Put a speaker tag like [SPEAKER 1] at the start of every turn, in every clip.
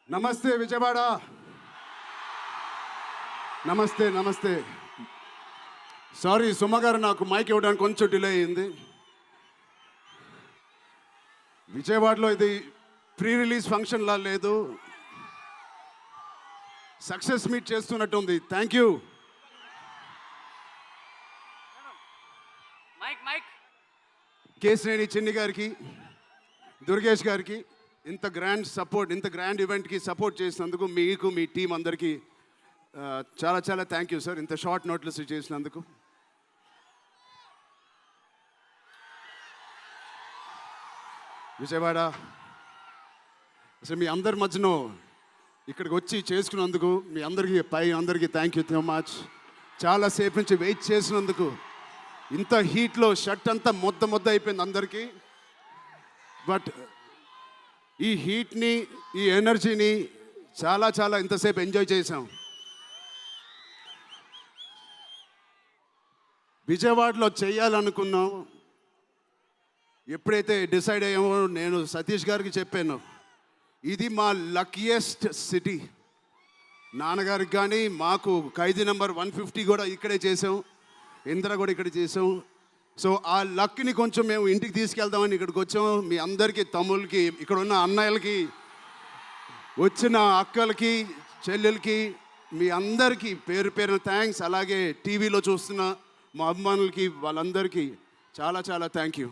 [SPEAKER 1] నమస్తే విజయవాడ. నమస్తే నమస్తే. సారీ సుమ గారు, నాకు మైక్ ఇవ్వడానికి కొంచెం డిలే అయింది. విజయవాడలో ఇది ప్రీ రిలీజ్ ఫంక్షన్లా లేదు, సక్సెస్ మీట్ చేస్తున్నట్టు ఉంది. Thank you. కేశినేని చిన్ని గారికి, దుర్గేష్ గారికి ఇంత గ్రాండ్ సపోర్ట్, ఇంత గ్రాండ్ ఈవెంట్కి సపోర్ట్ చేసినందుకు మీకు, మీ టీం అందరికీ చాలా చాలా థ్యాంక్ యూ సార్, ఇంత షార్ట్ నోట్లెస్ చేసినందుకు. విజయవాడ అసలు మీ అందరి మధ్యలో ఇక్కడికి వచ్చి చేసుకున్నందుకు మీ అందరికీ థ్యాంక్ యూ సో మచ్. చాలాసేపు నుంచి వెయిట్ చేసినందుకు. ఇంత హీట్లో షర్ట్ అంతా మొద్ద అయిపోయింది అందరికీ. బట్ ఈ హీట్ని, ఈ ఎనర్జీని చాలా ఇంతసేపు ఎంజాయ్ చేసాం. విజయవాడలో చేయాలనుకున్నాం. ఎప్పుడైతే డిసైడ్ అయ్యామో నేను సతీష్ గారికి చెప్పాను, ఇది మా లక్కీయెస్ట్ సిటీ. నాన్నగారికి కానీ మాకు ఖైదీ నెంబర్ 150 కూడా ఇక్కడే చేసాం, ఇంద్ర కూడా ఇక్కడ చేసాం. సో ఆ లక్ని కొంచెం మేము ఇంటికి తీసుకెళ్దామని ఇక్కడికి వచ్చాం. మీ అందరికీ, తమ్ముళ్ళకి, ఇక్కడ ఉన్న అన్నయ్యలకి, వచ్చిన అక్కలకి, చెల్లెలకి, మీ అందరికీ పేరు పేరున థ్యాంక్స్. అలాగే టీవీలో చూస్తున్న మా అభిమానులకి, వాళ్ళందరికీ చాలా థ్యాంక్ యూ.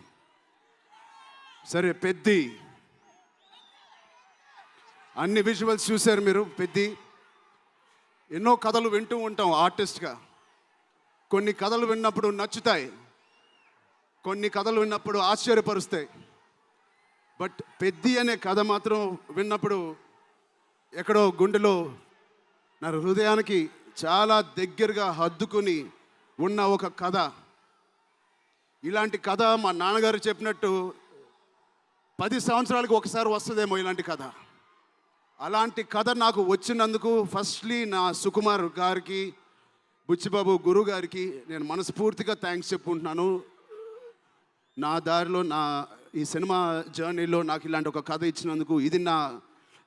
[SPEAKER 1] సరే, పెద్ది అన్ని విజువల్స్ చూశారు మీరు. పెద్ది ఎన్నో కథలు వింటూ ఉంటాం ఆర్టిస్ట్గా. కొన్ని కథలు విన్నప్పుడు నచ్చుతాయి, కొన్ని కథలు విన్నప్పుడు ఆశ్చర్యపరుస్తాయి. బట్ పెద్ది అనే కథ మాత్రం విన్నప్పుడు ఎక్కడో గుండెలో, నా హృదయానికి చాలా దగ్గరగా హద్దుకుని ఉన్న ఒక కథ. ఇలాంటి కథ మా నాన్నగారు చెప్పినట్టు 10 సంవత్సరాలకు ఒకసారి వస్తుందేమో ఇలాంటి కథ. అలాంటి కథ నాకు వచ్చినందుకు ఫస్ట్లీ నా సుకుమార్ గారికి, బుచ్చిబాబు గురువు గారికి నేను మనస్ఫూర్తిగా థ్యాంక్స్ చెప్పుకుంటున్నాను. నా దారిలో, నా ఈ సినిమా జర్నీలో నాకు ఇలాంటి ఒక కథ ఇచ్చినందుకు. ఇది నా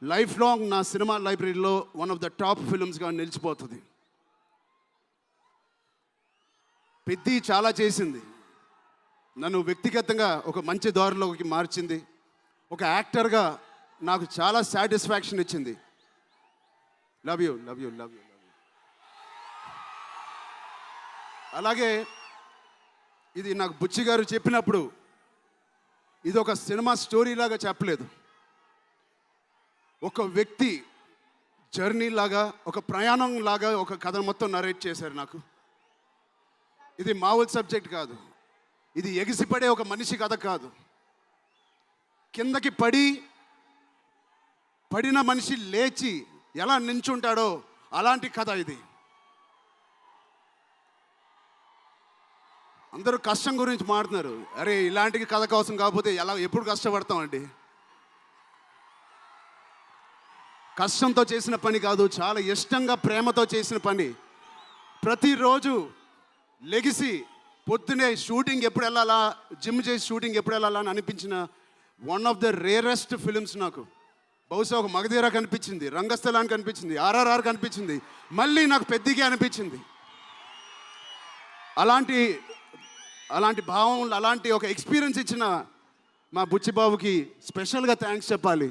[SPEAKER 1] లైఫ్ లాంగ్, నా సినిమా లైబ్రరీలో వన్ ఆఫ్ ద టాప్ ఫిల్మ్స్గా నిలిచిపోతుంది. పెద్ది చాలా చేసింది, నన్ను వ్యక్తిగతంగా ఒక మంచి దారిలోకి మార్చింది. ఒక యాక్టర్గా నాకు చాలా సాటిస్ఫాక్షన్ ఇచ్చింది. Love you. అలాగే ఇది నాకు బుచ్చి గారు చెప్పినప్పుడు ఇది ఒక సినిమా స్టోరీలాగా చెప్పలేదు, ఒక వ్యక్తి జర్నీ లాగా, ఒక ప్రయాణం లాగా ఒక కథ మొత్తం నరేట్ చేశారు నాకు. ఇది మామూలు సబ్జెక్ట్ కాదు, ఇది ఎగిసిపడే ఒక మనిషి కథ కాదు. కిందకి పడిన మనిషి లేచి ఎలా నించుంటాడో అలాంటి కథ ఇది. అందరూ కష్టం గురించి మాట్లాడుతున్నారు. అరే, ఇలాంటి కథ కోసం కాకపోతే ఎప్పుడు కష్టపడతామండి? కష్టంతో చేసిన పని కాదు, చాలా ఇష్టంగా, ప్రేమతో చేసిన పని. ప్రతిరోజు లెగిసి పొద్దునే షూటింగ్ ఎప్పుడు వెళ్ళాలా, జిమ్ చేసి షూటింగ్ ఎప్పుడు వెళ్ళాలా అని అనిపించిన one of the rarest films నాకు. బహుశా ఒక మగధీర కనిపించింది, రంగస్థలానికి కనిపించింది, RRR కనిపించింది, మళ్ళీ నాకు పెద్దికి అనిపించింది. అలాంటి భావం, అలాంటి ఒక ఎక్స్పీరియన్స్ ఇచ్చిన మా బుచ్చిబాబుకి స్పెషల్గా థ్యాంక్స్ చెప్పాలి.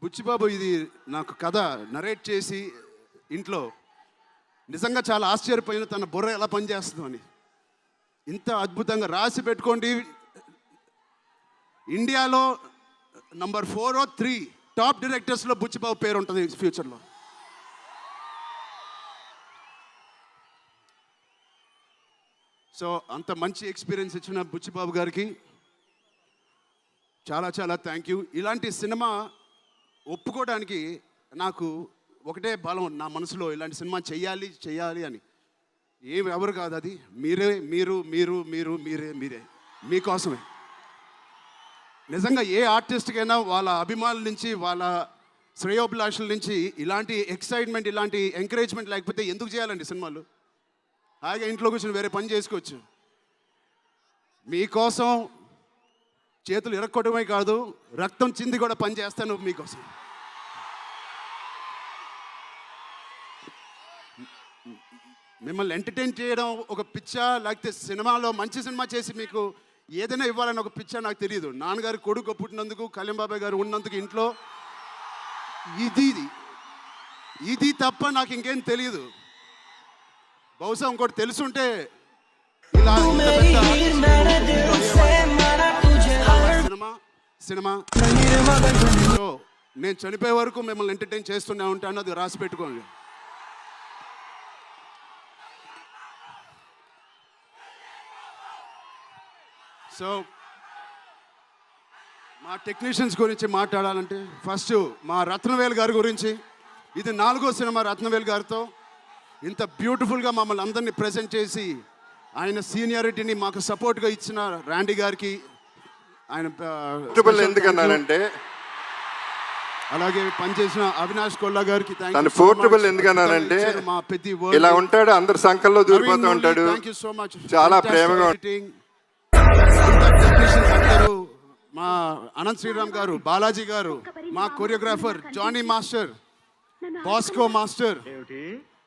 [SPEAKER 1] బుచ్చిబాబు ఇది నాకు కథ నరేట్ చేసి ఇంట్లో నిజంగా చాలా ఆశ్చర్యపోయిన, తన బుర్ర ఎలా పనిచేస్తుందో అని. ఇంత అద్భుతంగా రాసి పెట్టుకోండి. ఇండియాలో నంబర్ 4 or 3 టాప్ డైరెక్టర్స్లో బుచ్చిబాబు పేరు ఉంటుంది ఫ్యూచర్లో. సో అంత మంచి ఎక్స్పీరియన్స్ ఇచ్చిన బుచ్చిబాబు గారికి చాలా థ్యాంక్ యూ. ఇలాంటి సినిమా ఒప్పుకోవడానికి నాకు ఒకటే బలం నా మనసులో, ఇలాంటి సినిమా చెయ్యాలి అని. ఎవరు కాదు, అది మీరే మీకోసమే. నిజంగా ఏ ఆర్టిస్ట్కైనా వాళ్ళ అభిమానుల నుంచి, వాళ్ళ శ్రేయోభిలాషుల నుంచి ఇలాంటి ఎక్సైట్మెంట్, ఇలాంటి ఎంకరేజ్మెంట్ లేకపోతే ఎందుకు చేయాలండి సినిమాలు? హాయిగా ఇంట్లో కూర్చొని వేరే పని చేసుకోవచ్చు. మీకోసం చేతులు ఇరక్కొట్టడమే కాదు, రక్తం చింది కూడా పని చేస్తాను మీకోసం. మిమ్మల్ని ఎంటర్టైన్ చేయడం ఒక పిచ్చా, లేకపోతే సినిమాలో మంచి సినిమా చేసి మీకు ఏదైనా ఇవ్వాలని ఒక పిచ్చా నాకు తెలియదు. నాన్నగారు కొడుకు పుట్టినందుకు, కళ్యాణ్ బాబాయ్ గారు ఉన్నందుకు ఇంట్లో ఇది తప్ప నాకు ఇంకేం తెలియదు. బహుశా ఇంకోటి తెలుసుంటే ఇలా సినిమా సో నేను చనిపోయే వరకు మిమ్మల్ని ఎంటర్టైన్ చేస్తూనే ఉంటాను, అది రాసి పెట్టుకోండి. సో మా టెక్నీషియన్స్ గురించి మాట్లాడాలంటే ఫస్ట్ మా రత్నవేల్ గారి గురించి. ఇది 4వ సినిమా రత్నవేల్ గారితో. ఇంత బ్యూటిఫుల్గా మమ్మల్ని అందరినీ ప్రజెంట్ చేసి ఆయన సీనియారిటీని మాకు సపోర్ట్గా ఇచ్చిన ర్యాండీ గారికి ఆయన
[SPEAKER 2] ఎందుకన్నానంటే,
[SPEAKER 1] అలాగే పనిచేసిన అవినాష్ కొల్లా గారికి
[SPEAKER 2] పోర్టబుల్ ఎందుకన్నానంటే
[SPEAKER 1] మా పెద్ద
[SPEAKER 2] ఇలా ఉంటాడు, అందరు సంకల్లో దూరిపోతూ ఉంటాడు,
[SPEAKER 1] సో మచ్,
[SPEAKER 2] చాలా ప్రేమగా.
[SPEAKER 1] టెక్నీషియన్స్ అందరూ, మా అనంత్ శ్రీరామ్ గారు, బాలాజీ గారు, మా choreographer Jani master, Bosco master,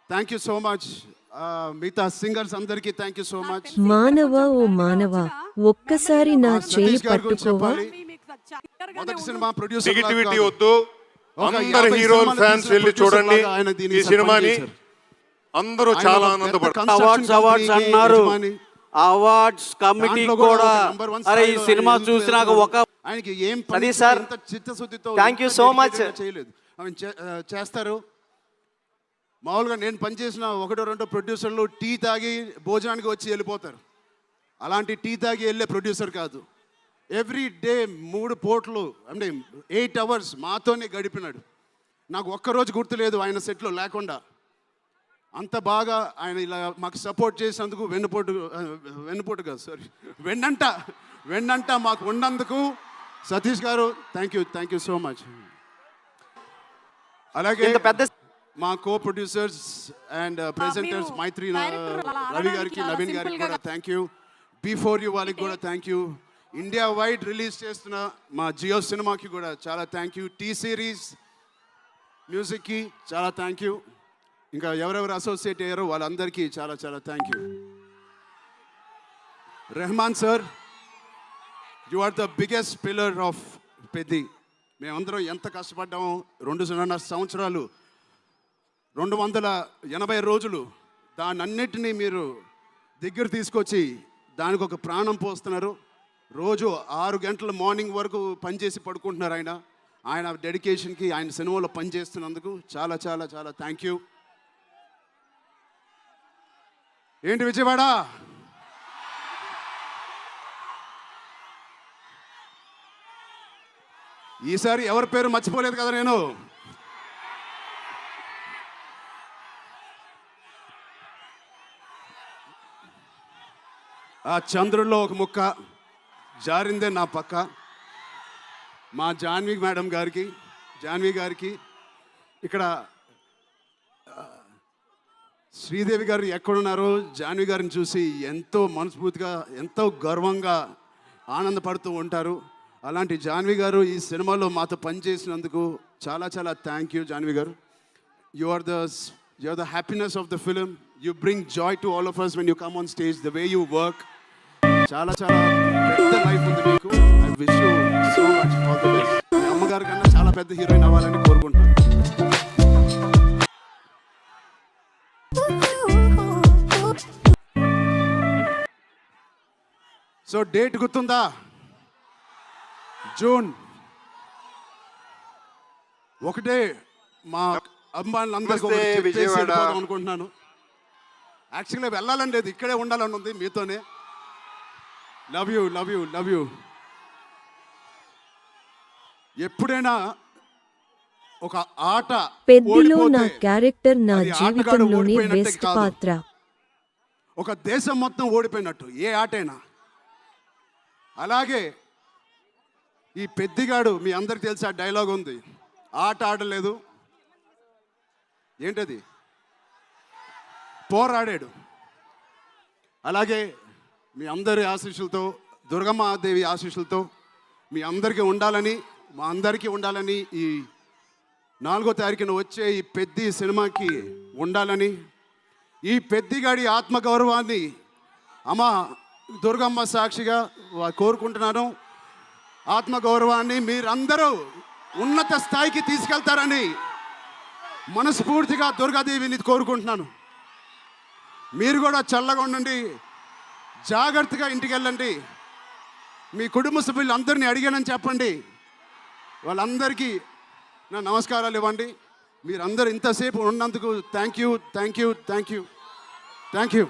[SPEAKER 1] thank you so much. మిగతా సింగర్స్ అందరికీ థ్యాంక్ యూ సో మచ్.
[SPEAKER 3] మానవ ఓ మానవ, ఒక్కసారి నా చేయి పట్టుకోవా.
[SPEAKER 1] మొదటి సినిమా ప్రొడ్యూసర్
[SPEAKER 2] నెగటివిటీ వద్దు, అందరు హీరోల ఫ్యాన్స్ వెళ్ళి చూడండి ఈ సినిమాని, అందరూ చాలా ఆనందపడతారు.
[SPEAKER 4] అవార్డ్స్ అన్నారు, అవార్డ్స్ కమిటీ కూడా అరే ఈ సినిమా చూసినాక ఒక
[SPEAKER 1] ఆయనకి ఏం
[SPEAKER 4] అది సార్
[SPEAKER 1] చిత్తశుద్ధితో
[SPEAKER 4] థ్యాంక్ యూ సో మచ్
[SPEAKER 1] చేయలేదు. ఆయన చేస్తారు. మామూలుగా నేను పనిచేసిన 1-2 ప్రొడ్యూసర్లు టీ తాగి భోజనానికి వచ్చి వెళ్ళిపోతారు. అలాంటి టీ తాగి వెళ్ళే ప్రొడ్యూసర్ కాదు. ఎవ్రీ డే 3 పూటలు అంటే 8 అవర్స్ మాతోనే గడిపినాడు. నాకు ఒక్కరోజు గుర్తులేదు ఆయన సెట్లో లేకుండా. అంత బాగా ఆయన ఇలా మాకు సపోర్ట్ చేసినందుకు వెన్నుపోటు కాదు సారీ వెన్నంట మాకు ఉన్నందుకు సతీష్ గారు థ్యాంక్ యూ సో మచ్. అలాగే మా కో ప్రొడ్యూసర్స్ అండ్ ప్రెజెంటర్స్ మైత్రి రవి గారికి, నవీన్ గారికి కూడా థ్యాంక్ యూ. బిఫోర్ యూ వాళ్ళకి కూడా thank you. India wide release చేస్తున్న మా జియో సినిమాకి కూడా చాలా థ్యాంక్ యూ. టీ సిరీస్ మ్యూజిక్కి చాలా థ్యాంక్ యూ. ఇంకా ఎవరెవరు అసోసియేట్ అయ్యారో వాళ్ళందరికీ చాలా చాలా thank you. Rahman sir, you are the biggest pillar of Peddi. మేమందరం ఎంత కష్టపడ్డామో 2.5 సంవత్సరాలు, 280 రోజులు, దాన్నన్నిటినీ మీరు దగ్గర తీసుకొచ్చి దానికి ఒక ప్రాణం పోస్తున్నారు. రోజు 6 గంటల మార్నింగ్ వరకు పనిచేసి పడుకుంటున్నారు ఆయన డెడికేషన్కి, ఆయన సినిమాలో పనిచేస్తున్నందుకు చాలా చాలా చాలా థ్యాంక్ యూ. ఏంటి విజయవాడ, ఈసారి ఎవరి పేరు మర్చిపోలేదు కదా నేను. ఆ చంద్రుల్లో ఒక ముక్క జారిందే నా పక్క. మా జాన్వి గారికి ఇక్కడ శ్రీదేవి గారు ఎక్కడున్నారో జాన్వి గారిని చూసి ఎంతో మనస్ఫూర్తిగా, ఎంతో గర్వంగా ఆనందపడుతూ ఉంటారు. అలాంటి జాన్వి గారు ఈ సినిమాలో మాతో పనిచేసినందుకు చాలా చాలా థ్యాంక్ యూ జాన్వి గారు. You are the happiness of the film. You bring joy to all of us when you come on stage, the way you work. చాలా చాలా పెద్ద లైఫ్ ఉంది మీకు. I wish you so much all the best. మీ అమ్మగారి కన్నా చాలా పెద్ద హీరోయిన్ అవ్వాలని కోరుకుంటున్నాను. సో డేట్ గుర్తుందా? జూన్ 1 మా అభిమానులందరికీ అనుకుంటున్నాను. యాక్చువల్గా వెళ్ళాలని లేదు, ఇక్కడే ఉండాలని ఉంది మీతోనే. Love you. ఎప్పుడైనా ఒక ఆట
[SPEAKER 3] పెద్దిలో నా క్యారెక్టర్ నా జీవితంలోని బెస్ట్ పాత్ర.
[SPEAKER 1] ఒక దేశం మొత్తం ఓడిపోయినట్టు ఏ ఆటైనా. అలాగే ఈ పెద్దిగాడు, మీ అందరికి తెలిసి ఆ డైలాగ్ ఉంది, ఆట ఆడలేదు, ఏంటది, పోరాడాడు. అలాగే మీ అందరి ఆశీస్సులతో, దుర్గమ్మాదేవి ఆశీస్సులతో మీ అందరికీ ఉండాలని, మా అందరికీ ఉండాలని, ఈ 4వ తారీఖున వచ్చే ఈ పెద్ది సినిమాకి ఉండాలని, ఈ పెద్దిగాడి ఆత్మగౌరవాన్ని అమ్మ దుర్గమ్మ సాక్షిగా కోరుకుంటున్నాను. ఆత్మగౌరవాన్ని మీరందరూ ఉన్నత స్థాయికి తీసుకెళ్తారని మనస్ఫూర్తిగా దుర్గాదేవిని కోరుకుంటున్నాను. మీరు కూడా చల్లగా ఉండండి, జాగ్రత్తగా ఇంటికి వెళ్ళండి. మీ కుటుంబ సభ్యులు అందరినీ అడిగానని చెప్పండి. వాళ్ళందరికీ నా నమస్కారాలు ఇవ్వండి. మీరందరూ ఇంతసేపు ఉన్నందుకు థ్యాంక్ యూ.